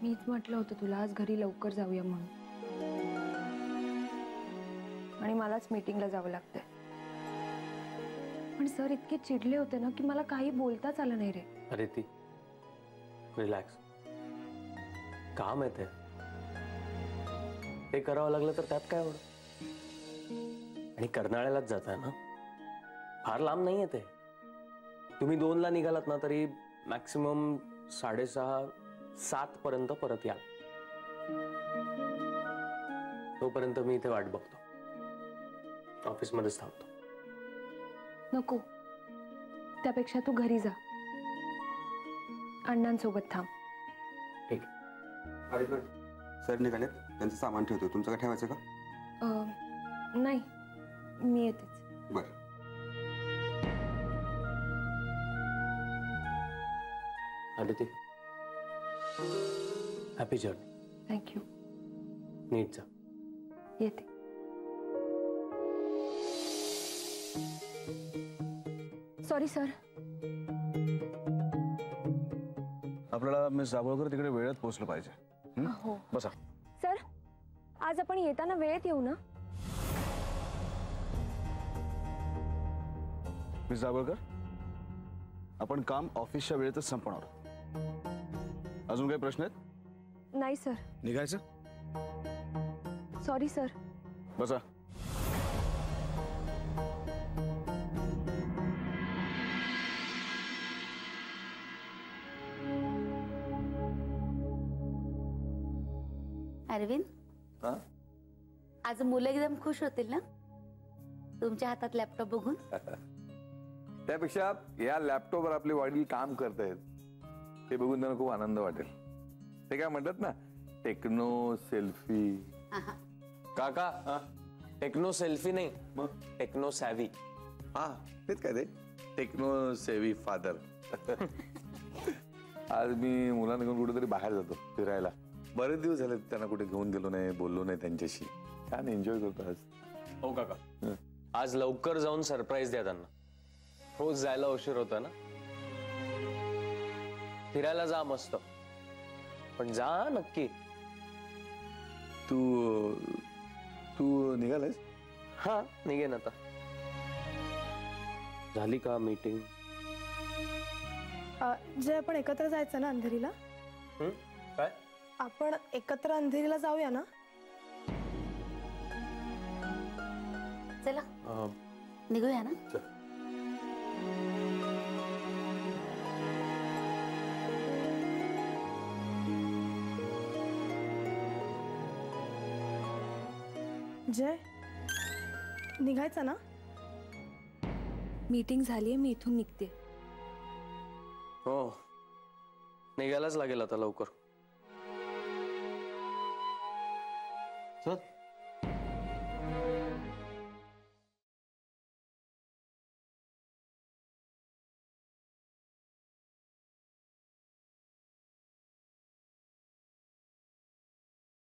मीच म्हटलं होतं तुला आज घरी लवकर जाऊया म्हणून, आणि मलाच मीटिंगला जावं लागतंय. पण सर इतके चिडले होते ना की मला काही बोलताच आलं नाही रे. अरे ती रिलॅक्स, काम आहे ते करावं लागलं तर त्यात काय एवढं. आणि कर्नाळ्यालाच जाताय ना, फार लांब नाहीये ते. तुम्ही 2ला निघालात ना तरी मॅक्सिमम 6:30-7 पर्यंत परत याल. तोपर्यंत मी इथे वाट बघतो, ऑफिसमध्येच थांबतो. नको, त्यापेक्षा तू घरी जा, अण्णांसोबत थांब. ठीक आहे. सर निघालेत, त्यांचं सामान ठेवतो. तुमचं काय ठेवायचं का? नाही, मी येतेच. बरं. Aditi, happy journey. थँक्यू. नीट जा. येते. Sorry sir. आपल्याला मिस दाभोळकर तिकडे वेळेत पोहोचलं पाहिजे. हो बसा. सर, आज आपण येताना वेळेत येऊ ना? मिस दाभोळकर, आपण काम ऑफिसच्या वेळेतच संपवणार. अजून काही प्रश्न आहेत? नाही सर. निघायचं? Sorry sir. बसा. अरविंद, आज मुलं एकदम खुश होतील ना तुमच्या हातात लॅपटॉप बघून? त्यापेक्षा या लॅपटॉपवर आपले वडील काम करतायत ते बघून त्यांना खूप आनंद वाटेल. ते काय म्हणतात ना, टेक्नो सेल्फी. काका, टेक्नो सेल्फी नाही, मग टेक्नो सॅव्ही. हा, तेच काय ते टेक्नो सेव्ही फादर. आज मी मुलांना घेऊन कुठेतरी बाहेर जातो फिरायला. बरेच दिवस झाले त्यांना कुठे घेऊन गेलो नाही, बोललो नाही त्यांच्याशी. छान एन्जॉय करतो आज. हो काका, आज लवकर जाऊन सरप्राईज द्या त्यांना. रोज जायला उशीर होता ना. फिरायला जा मस्त, पण जा नक्की. तू तू निघालायस? हा, निघेन आता. झाली का मीटिंग? जे आपण एकत्र जायचं ना अंधेरीला? काय? आपण एकत्र अंधेरीला जाऊया ना? चला निघूया ना. जय, निघायचं ना? मीटिंग झालीये, मी इथून निघते. हो, निघायलाच लागेल आता लवकर. चल.